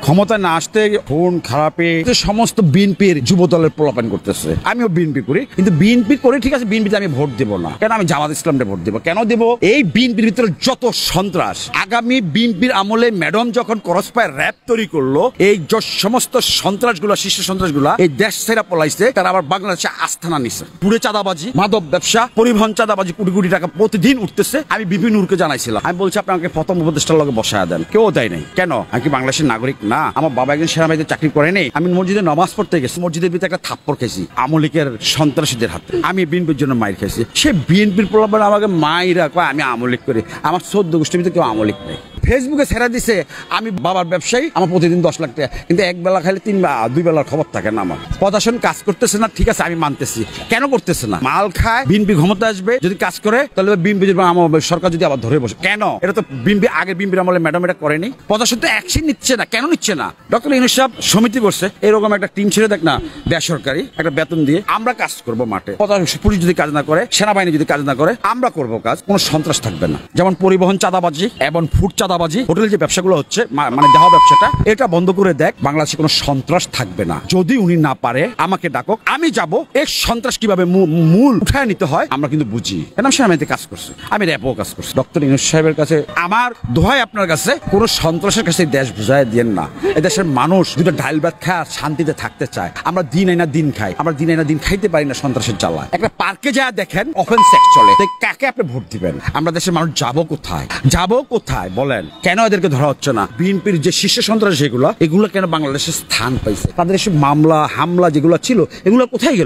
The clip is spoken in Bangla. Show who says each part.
Speaker 1: ক্ষমতা না আসতে খুন খারাপে সমস্ত বিএনপির যুব দলের প্রলোভন করতেছে। আমিও বিএনপি করি, কিন্তু বিএনপি করে ঠিক আছে, বিএনপিতে আমি ভোট দেবো না। কেন? আমি জামাত ইসলামকে ভোট দেবো। কেন দেবো? এই বিএনপির ভিতরে যত সন্ত্রাস, আগামী বিএনপির আমলে ম্যাডাম যখন করস পায় র্যাব তৈরি করলো, এই সমস্ত সন্ত্রাসগুলো, শীর্ষ সন্ত্রাসগুলো এই দেশ ছেড়ে পলাইছে, তারা আবার বাংলাদেশে আস্থানা নিছে। পুরে চাঁদাবাজি, মাদক ব্যবসা, পরিবহন চাঁদাবাজি, কোটি কোটি টাকা প্রতিদিন উঠতেছে। আমি বিপিন নূরকে জানাইছিলাম, আমি বলছি আপনাকে প্রথম উপদেষ্টার লগে বসায় দেন, কেউ দেয় নাই। কেন? আমি কি বাংলাদেশের নাগরিক না? আমার বাবা একজন সেনাবাহিনীতে চাকরি করে নেই? আমি মসজিদে নামাজ পড়তে গেছি, মসজিদের ভিতরে একটা থাপ্পড় খেয়েছি আমলিকের সন্ত্রাসীদের হাতে। আমি বিএনপির জন্য মাইর খেয়েছি। সে বিএনপির প্রলোভন আমাকে মাইরা কয় আমি আমলিক করি। আমার 14 গোষ্ঠীর ভিতরে কেউ আমলিক নেই। ফেসবুকে ছেড়ে দিছে আমি বাবার ব্যবসায়ী, আমার প্রতিদিন 10 লাখ টাকা, কিন্তু এক বেলা খাইলে 2 বেলার খবর থাকে না। আমার প্রশাসন কাজ করতেছে না, ঠিক আছে আমি মানতেছি। কেন করতেছে না? মাল খায়, বিএনপি ক্ষমতা আসবে, যদি কাজ করে তাহলে বিএনপি আমার সরকার যদি আবার ধরে বসে। কেন? এটা তো বিএনপি আগের বিএনপির আমলে ম্যাডাম এটা করেনি। প্রশাসন তো অ্যাকশন নিচ্ছে না। কেন নিচ্ছে না? ডক্টর ইউনূস সাহেব সমিতি করছে, এরকম একটা টিম ছেড়ে দেখ না, বেসরকারি একটা বেতন দিয়ে আমরা কাজ করব মাঠে। পুলিশ যদি কাজ না করে, সেনাবাহিনী যদি কাজ না করে, আমরা করব কাজ। কোনো সন্ত্রাস থাকবে না। যেমন পরিবহন চাঁদাবাজি এবং ফুড চাঁদাবাজি, হোটেল যে ব্যবসাগুলো হচ্ছে, মানে দেওয়া ব্যবসাটা, এটা বন্ধ করে দেখ, বাংলাদেশে কোনো সন্ত্রাস থাকবে না। যদি উনি না পারে আমাকে ডাকক, আমি যাব। এই সন্ত্রাস কিভাবে মূল উঠায় নিতে হয় আমরা কিন্তু বুঝি। কেন? সেনাবাহিনীতে কাজ করছে, আমি র্যাবও কাজ করছি। ডক্টর ইউনূস সাহেবের কাছে আমার দোহাই, আপনার কাছে কোনো সন্ত্রাসের কাছে দেশ বুঝাই দিয়েন না। এই দেশের মানুষ দুটো ডাল ভাত খায় আর শান্তিতে থাকতে চায়। আমরা দিন আইনা দিন খাই, আমরা দিন আইনা দিন খাইতে পারি না সন্ত্রাসের জ্বালায়। একটা পার্কে যা দেখেন ওপেন সেক্স চলে, কাকে আপনি ভোট দিবেন? আমরা দেশের মানুষ যাবো কোথায়? যাবো কোথায় বলেন? কেন এদেরকে ধরা হচ্ছে না? বিএনপির যে শীর্ষ সন্ত্রাস এগুলো কেন বাংলাদেশের স্থান পাইছে? তাদের এসব মামলা হামলা যেগুলো ছিল, এগুলো কোথায় গেল?